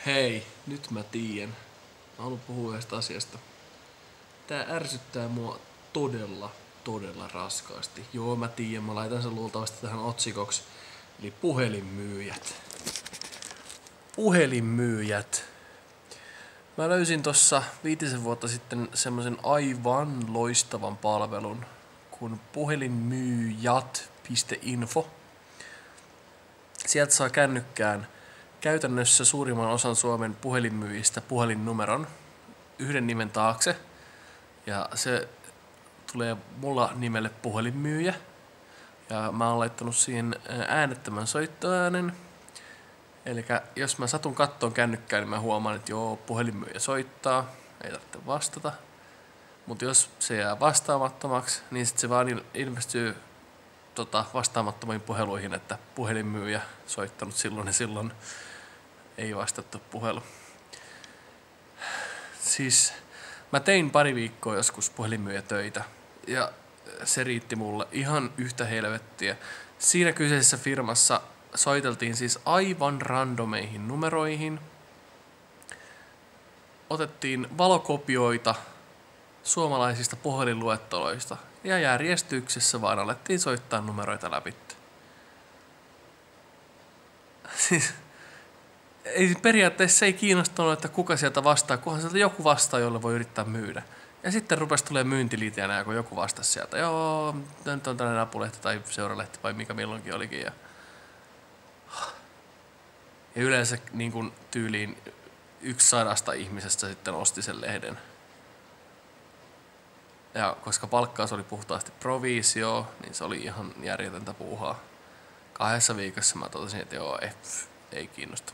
Hei, nyt mä tiedän. Mä haluan puhua yhdestä asiasta. Tää ärsyttää mua todella raskaasti. Joo, mä tiedän, mä laitan sen luultavasti tähän otsikoksi. Eli puhelinmyyjät. Puhelinmyyjät. Mä löysin tossa 5 vuotta sitten semmosen aivan loistavan palvelun kuin puhelinmyyjat.info. Sieltä saa kännykkään käytännössä suurimman osan Suomen puhelinmyyjistä puhelinnumeron yhden nimen taakse. Ja se tulee mulla nimelle puhelinmyyjä. Ja mä oon laittanut siihen äänettömän soittoäänen. Eli jos mä satun kattoon kännykkään, niin mä huomaan, että joo, puhelinmyyjä soittaa, ei tarvitse vastata. Mutta jos se jää vastaamattomaksi, niin sitten se vaan ilmestyy vastaamattomiin puheluihin, että puhelinmyyjä soittanut silloin ja silloin ei vastattu puhelu. Siis mä tein pari viikkoa joskus puhelinmyyjätöitä ja se riitti mulle ihan yhtä helvettiä. Siinä kyseisessä firmassa soiteltiin siis aivan randomeihin numeroihin. Otettiin valokopioita suomalaisista puhelinluetteloista ja järjestyksessä vaan alettiin soittaa numeroita läpi. Siis periaatteessa ei kiinnostanut, että kuka sieltä vastaa, kunhan sieltä joku vastaa, jolle voi yrittää myydä. Ja sitten rupesi tulemaan myyntiliitinä, kun joku vastasi sieltä. Joo, nyt on tällainen apulehti tai seuralehti vai mikä milloinkin olikin. Ja yleensä niin kuin tyyliin 100 ihmisestä sitten osti sen lehden. Ja koska palkkaus oli puhtaasti proviisio, niin se oli ihan järjetöntä puuhaa. 2 viikossa mä totesin, että joo, ei kiinnosta.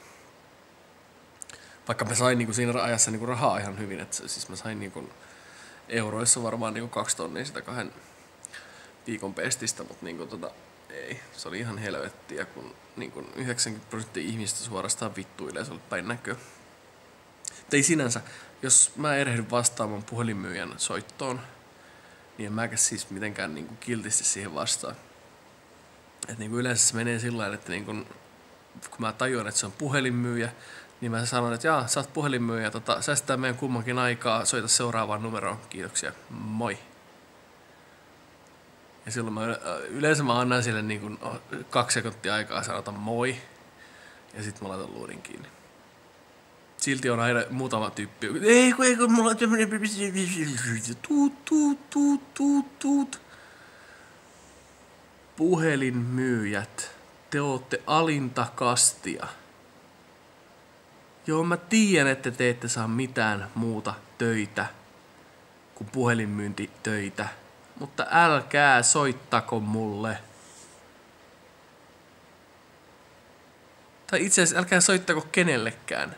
Vaikka mä sain niin kuin siinä ajassa niin kuin rahaa ihan hyvin. Että siis mä sain niin kuin euroissa varmaan niin kuin 2 tonnia sitä 2 viikon pestistä, mutta niin kuin ei. Se oli ihan helvettiä, kun niin kuin 90% ihmistä suorastaan vittuilee sulle päin näköä. Ei sinänsä, jos mä erehdyn vastaamaan puhelinmyyjän soittoon, niin en mäkä siis mitenkään niin kuin kiltisti siihen vastaan. Et niin kuin yleensä se menee sillä tavalla, että niin kuin, kun mä tajuan, että se on puhelinmyyjä, niin mä sanon, että jaa, sä oot puhelinmyyjä, säästetään meidän kummankin aikaa, soita seuraavaan numeroon, kiitoksia, moi. Ja silloin yleensä mä annan sille niin kuin 2 sekuntia aikaa sanota moi, ja sit mä laitan luurin kiinni. Silti on aina muutama tyyppi, ei kun mulla on tämmönen tuut. Puhelinmyyjät, te ootte alinta kastia. Joo, mä tiedän, että te ette saa mitään muuta töitä kuin puhelinmyyntitöitä, mutta älkää soittako mulle. Tai itse asiassa älkää soittako kenellekään.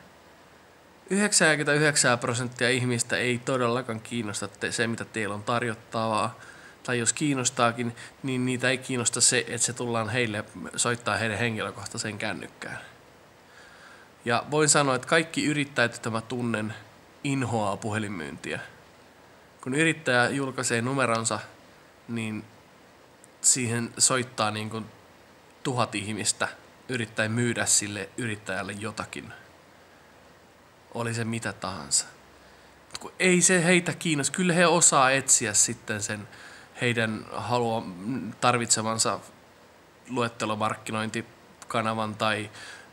99% ihmistä ei todellakaan kiinnosta se, mitä teillä on tarjottavaa. Tai jos kiinnostaakin, niin niitä ei kiinnosta se, että se tullaan heille soittaa heidän henkilökohtaiseen kännykkään. Ja voin sanoa, että kaikki yrittäjät, joita mä tunnen, inhoaa puhelinmyyntiä. Kun yrittäjä julkaisee numeronsa, niin siihen soittaa niin kuin 1000 ihmistä yrittäen myydä sille yrittäjälle jotakin. Oli se mitä tahansa. Kun ei se heitä kiinnosta. Kyllä he osaa etsiä sitten sen heidän tarvitsemansa luettelomarkkinointikanavan tai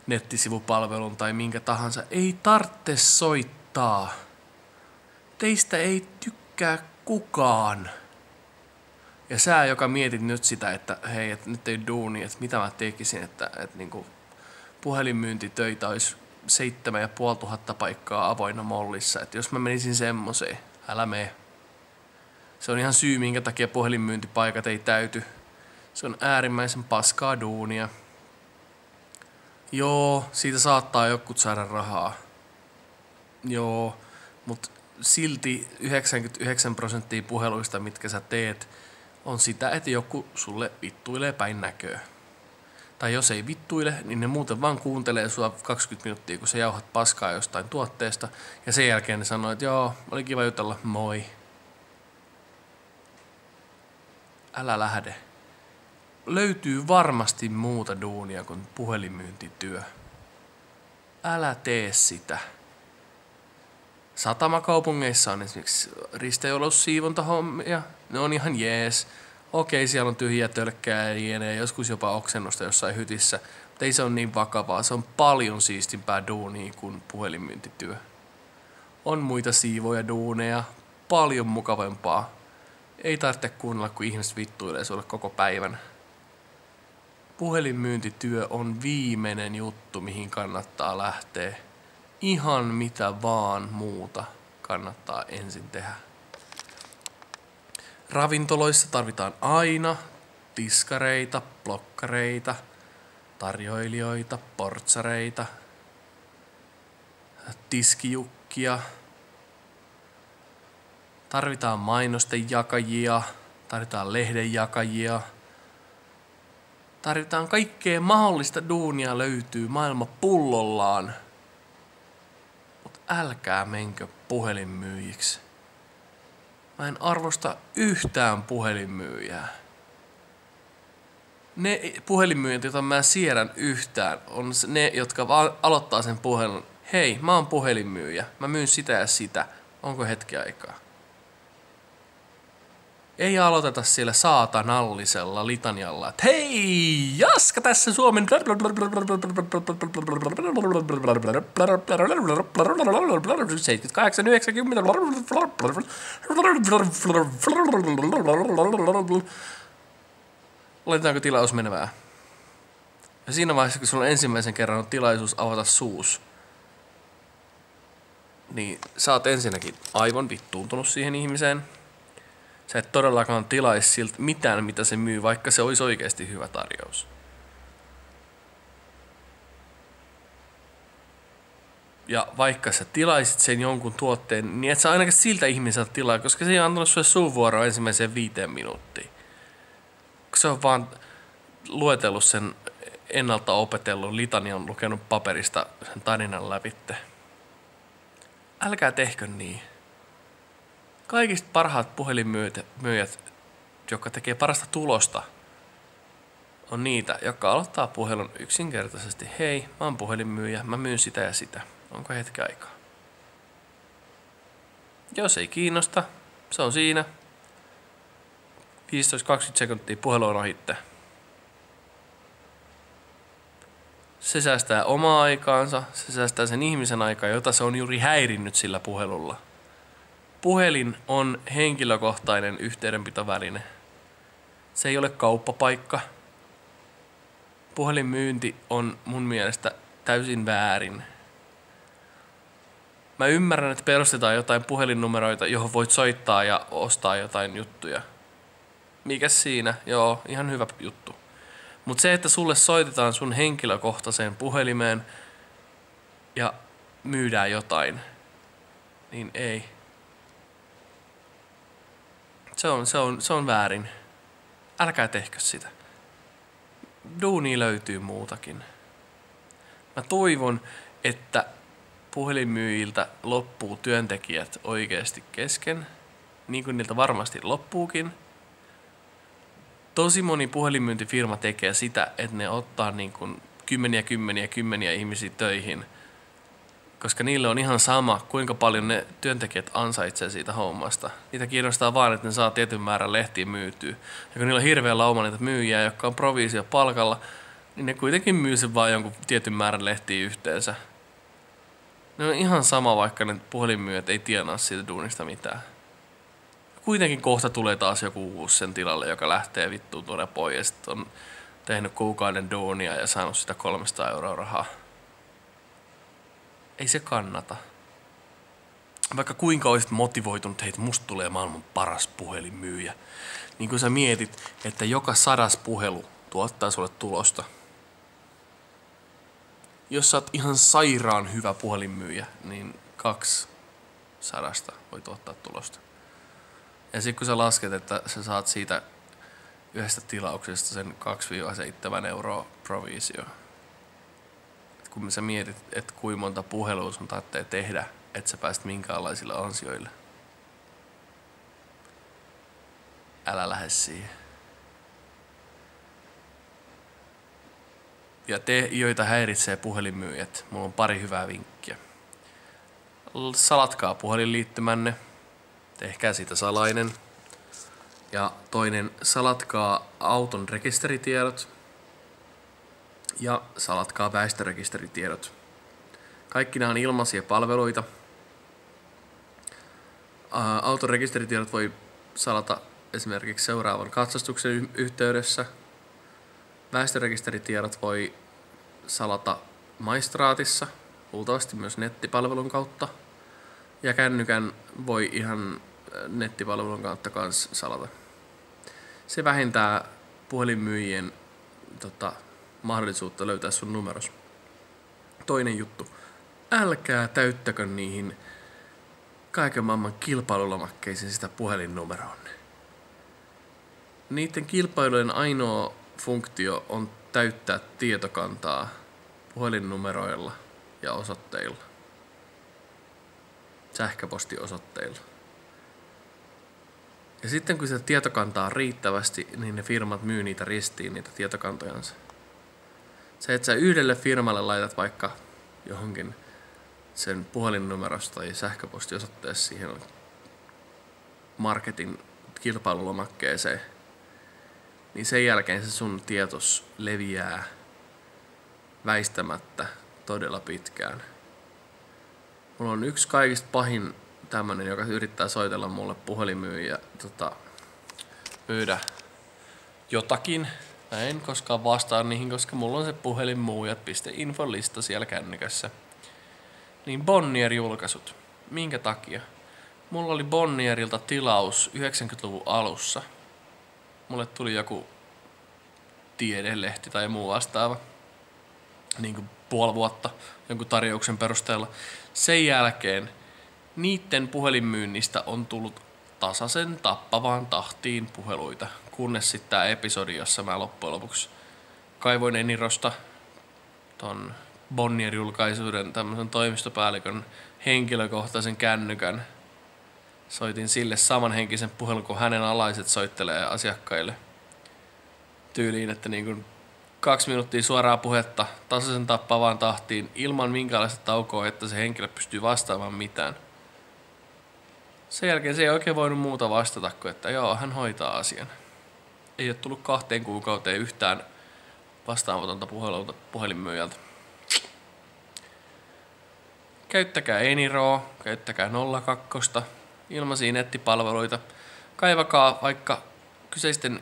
nettisivupalvelun tai minkä tahansa. Ei tarvitse soittaa. Teistä ei tykkää kukaan. Ja sä, joka mietit nyt sitä, että hei, että nyt ei duuni, että mitä mä tekisin, että niinku puhelinmyyntitöitä olisi 7500 paikkaa avoinna mollissa. Että jos mä menisin semmoseen, älä mene. Se on ihan syy, minkä takia puhelinmyyntipaikat ei täyty. Se on äärimmäisen paskaa duunia. Joo, siitä saattaa jokut saada rahaa. Joo, mutta silti 99% puheluista, mitkä sä teet, on sitä, että joku sulle vittuilee päin näköä. Tai jos ei vittuile, niin ne muuten vaan kuuntelee sua 20 minuuttia, kun sä jauhat paskaa jostain tuotteesta. Ja sen jälkeen ne sanoo, että joo, oli kiva jutella, moi. Älä lähde. Löytyy varmasti muuta duunia kuin puhelinmyyntityö. Älä tee sitä. Satamakaupungeissa on esimerkiksi risteilysiivontahommia. Ne on ihan jees. Okei, siellä on tyhjiä tölkkää ja joskus jopa oksennusta jossain hytissä. Mutta ei se ole niin vakavaa. Se on paljon siistimpää duunia kuin puhelinmyyntityö. On muita siivoja duuneja. Paljon mukavampaa. Ei tarvitse kuunnella, kun ihmiset vittuilee sulle koko päivän. Puhelinmyyntityö on viimeinen juttu, mihin kannattaa lähteä. Ihan mitä vaan muuta kannattaa ensin tehdä. Ravintoloissa tarvitaan aina tiskareita, blokkareita, tarjoilijoita, portsareita, tiskijukkia. Tarvitaan mainosten jakajia, tarvitaan lehdenjakajia. Tarvitaan kaikkea mahdollista duunia löytyy maailma pullollaan. Mut älkää menkö puhelinmyyjiksi. Mä en arvosta yhtään puhelinmyyjää. Ne puhelinmyyjät, joita mä siedän yhtään, on ne, jotka vaan aloittaa sen puhelun. Hei, mä oon puhelinmyyjä. Mä myyn sitä ja sitä. Onko hetki aikaa? Ei aloiteta siellä saatanallisella litanialla, että hei, Jaska tässä Suomen 78, 90. Laitetaanko tilaus menevää? Ja siinä vaiheessa, kun sulla on ensimmäisen kerran tilaisuus avata suus, niin sä oot ensinnäkin aivan vittuuntunut siihen ihmiseen. Sä et todellakaan tilaisi siltä mitään, mitä se myy, vaikka se olisi oikeasti hyvä tarjous. Ja vaikka sä tilaisit sen jonkun tuotteen, niin et sä ainakin siltä ihmiseltä tilaa, koska se ei antanut sulle suunvuoroa ensimmäiseen 5 minuuttiin. Se on vaan luetellut sen ennalta opetellun litanian, lukenut paperista sen tarinan läpitte. Älkää tehkö niin. Kaikista parhaat puhelinmyyjät, jotka tekee parasta tulosta, on niitä, jotka aloittaa puhelun yksinkertaisesti. Hei, mä oon puhelinmyyjä, mä myyn sitä ja sitä. Onko hetki aikaa? Jos ei kiinnosta, se on siinä. 15-20 sekuntia puhelu on ohitte. Se säästää omaa aikaansa, se säästää sen ihmisen aikaa, jota se on juuri häirinnyt sillä puhelulla. Puhelin on henkilökohtainen yhteydenpitoväline. Se ei ole kauppapaikka. Puhelinmyynti on mun mielestä täysin väärin. Mä ymmärrän, että perustetaan jotain puhelinnumeroita, johon voit soittaa ja ostaa jotain juttuja. Mikäs siinä? Joo, ihan hyvä juttu. Mutta se, että sulle soitetaan sun henkilökohtaiseen puhelimeen ja myydään jotain, niin ei. Se on väärin. Älkää tehkö sitä. Duunia löytyy muutakin. Mä toivon, että puhelinmyyjiltä loppuu työntekijät oikeasti kesken, niin kuin niiltä varmasti loppuukin. Tosi moni puhelinmyyntifirma tekee sitä, että ne ottaa niin kuin kymmeniä ihmisiä töihin, koska niille on ihan sama, kuinka paljon ne työntekijät ansaitsee siitä hommasta. Niitä kiinnostaa vaan, että ne saa tietyn määrän lehtiä myytyä. Ja kun niillä on hirveä lauma niitä myyjiä, jotka on proviisio palkalla, niin ne kuitenkin myy sen vaan jonkun tietyn määrän lehtiä yhteensä. Ne on ihan sama, vaikka ne puhelinmyyjät ei tienaa siitä duunista mitään. Kuitenkin kohta tulee taas joku uusi sen tilalle, joka lähtee vittuun tuonne pois ja sitten on tehnyt kuukauden duunia ja saanut sitä 300 € rahaa. Ei se kannata. Vaikka kuinka olisit motivoitunut, että musta tulee maailman paras puhelinmyyjä. Niin kun sä mietit, että joka 100 puhelu tuottaa sulle tulosta. Jos sä oot ihan sairaan hyvä puhelinmyyjä, niin 200 voi tuottaa tulosta. Ja sitten kun sä lasket, että sä saat siitä yhdestä tilauksesta sen 2-7 € proviisio. Kun sä mietit, että kuinka monta puhelua sun tarvitsee tehdä, että sä pääset minkäänlaisille ansioille. Älä lähde siihen. Ja te, joita häiritsee puhelinmyyjät, mulla on pari hyvää vinkkiä. Salatkaa puhelinliittymänne, tehkää siitä salainen. Ja toinen, salatkaa auton rekisteritiedot ja salatkaa väestörekisteritiedot. Kaikki nämä on ilmaisia palveluita. Auton rekisteritiedot voi salata esimerkiksi seuraavan katsastuksen yhteydessä. Väestörekisteritiedot voi salata maistraatissa, luultavasti myös nettipalvelun kautta. Ja kännykän voi ihan nettipalvelun kautta kanssa salata. Se vähentää puhelinmyyjien mahdollisuutta löytää sun numeros. Toinen juttu. Älkää täyttäkö niihin kaiken maailman kilpailulomakkeisiin sitä puhelinnumeroonne. Niiden kilpailujen ainoa funktio on täyttää tietokantaa puhelinnumeroilla ja osoitteilla. Sähköpostiosoitteilla. Ja sitten kun sitä tietokantaa on riittävästi, niin ne firmat myy niitä ristiin, niitä tietokantojansa. Se, että sä yhdelle firmalle laitat vaikka johonkin sen puhelinnumerosta tai sähköpostiosoitteessa siihen marketin kilpailulomakkeeseen, niin sen jälkeen se sun tietos leviää väistämättä todella pitkään. Mulla on yksi kaikista pahin tämmönen, joka yrittää soitella mulle puhelinmyyjä myydä jotakin. Mä en koskaan vastaa niihin, koska mulla on se puhelinmuujat.info-lista siellä kännykässä. Niin Bonnier-julkaisut. Minkä takia? Mulla oli Bonnierilta tilaus 90-luvun alussa. Mulle tuli joku tiedelehti tai muu vastaava. Niin kuin puoli vuotta jonkun tarjouksen perusteella. Sen jälkeen niitten puhelinmyynnistä on tullut tasaisen tappavaan tahtiin puheluita. Kunnes sitten tää episodi, jossa mä loppujen lopuksi kaivoin Enirosta ton Bonnier-julkaisuuden tämmöisen toimistopäällikön henkilökohtaisen kännykän. Soitin sille samanhenkisen puhelun, kun hänen alaiset soittelee asiakkaille. Tyyliin, että niin kuin 2 minuuttia suoraa puhetta tasaisen tappavaan tahtiin ilman minkäänlaista taukoa, että se henkilö pystyy vastaamaan mitään. Sen jälkeen se ei oikein voinut muuta vastata kuin, että joo, hän hoitaa asian. Ei ole tullut 2 kuukauteen yhtään vastaamatonta puhelinmyyjältä. Käyttäkää Eniroa, käyttäkää 02, ilmaisia nettipalveluita. Kaivakaa vaikka kyseisten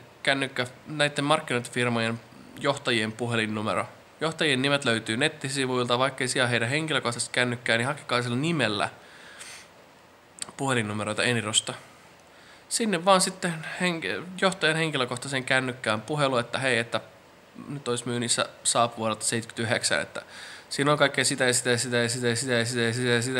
näiden markkinointifirmojen johtajien puhelinnumero. Johtajien nimet löytyy nettisivuilta, vaikka ei siellä heidän henkilökohtaisesti kännykkää, niin hakekaa sillä nimellä puhelinnumeroita Enirosta. Sinne vaan sitten johtajan henkilökohtaisen kännykkään puhelu, että hei, että nyt olisi myynnissä saapu vuodelta 79, että siinä on kaikkea sitä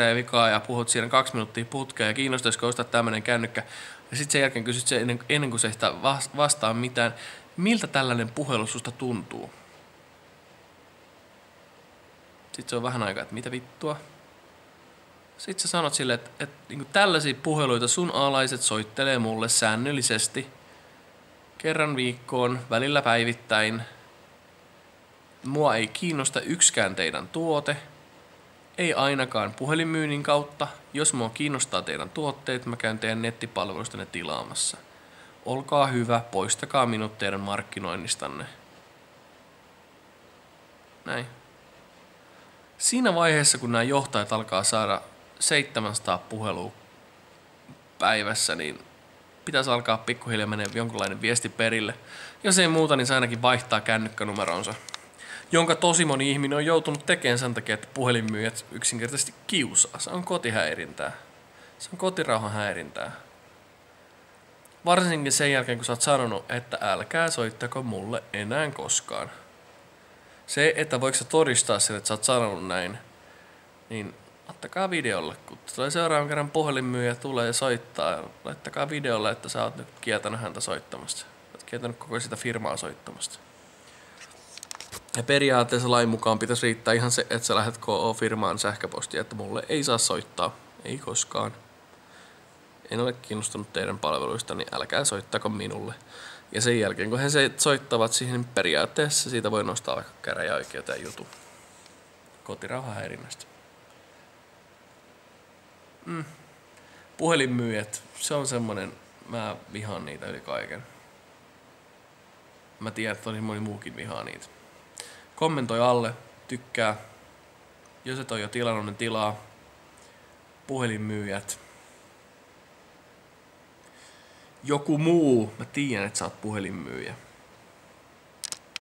ja vikaa ja puhut siinä 2 minuuttia putkea ja kiinnostaisiko ostaa tämmöinen kännykkä. Ja sitten sen jälkeen kysyt se ennen kuin se sitä vastaa mitään, miltä tällainen puhelu susta tuntuu. Sitten se on vähän aikaa, että mitä vittua. Sitten sä sanot sille, että niin tällaisia puheluita sun alaiset soittelee mulle säännöllisesti. Kerran viikkoon, välillä päivittäin. Mua ei kiinnosta yksikään teidän tuote. Ei ainakaan puhelinmyynnin kautta. Jos mua kiinnostaa teidän tuotteet, mä käyn teidän nettipalvelusta ne tilaamassa. Olkaa hyvä, poistakaa minut teidän markkinoinnistanne. Näin. Siinä vaiheessa, kun nämä johtajat alkaa saada 700 puhelua päivässä, niin pitäisi alkaa pikkuhiljaa menee jonkunlainen viesti perille. Jos ei muuta, niin se ainakin vaihtaa kännykkänumeronsa, jonka tosi moni ihminen on joutunut tekemään sen takia, että puhelinmyyjät yksinkertaisesti kiusaa. Se on kotihäirintää. Se on kotirauhan häirintää. Varsinkin sen jälkeen, kun sä oot sanonut, että älkää soittako mulle enää koskaan. Se, että voiko sä todistaa sen, että sä oot sanonut näin, niin ottakaa videolle. Kun tulee seuraavan kerran puhelinmyyjä tulee ja soittaa, laittakaa videolle, että sä oot nyt kieltänyt häntä soittamasta. Oot kieltänyt koko sitä firmaa soittamasta. Ja periaatteessa lain mukaan pitäisi riittää ihan se, että sä lähdet KO-firmaan sähköpostia, että mulle ei saa soittaa. Ei koskaan. En ole kiinnostunut teidän palveluista, niin älkää soittako minulle. Ja sen jälkeen, kun he soittavat siihen, niin periaatteessa siitä voi nostaa vaikka käräjäoikeuteen jutun kotirauhahäirinnästä. Puhelinmyyjät, se on semmonen, mä vihaan niitä yli kaiken. Mä tiedän, että tosi moni muukin vihaa niitä. Kommentoi alle, tykkää. Jos et ole jo tilannut, niin tilaa. Puhelinmyyjät. Joku muu, mä tiedän, että sä oot puhelinmyyjä.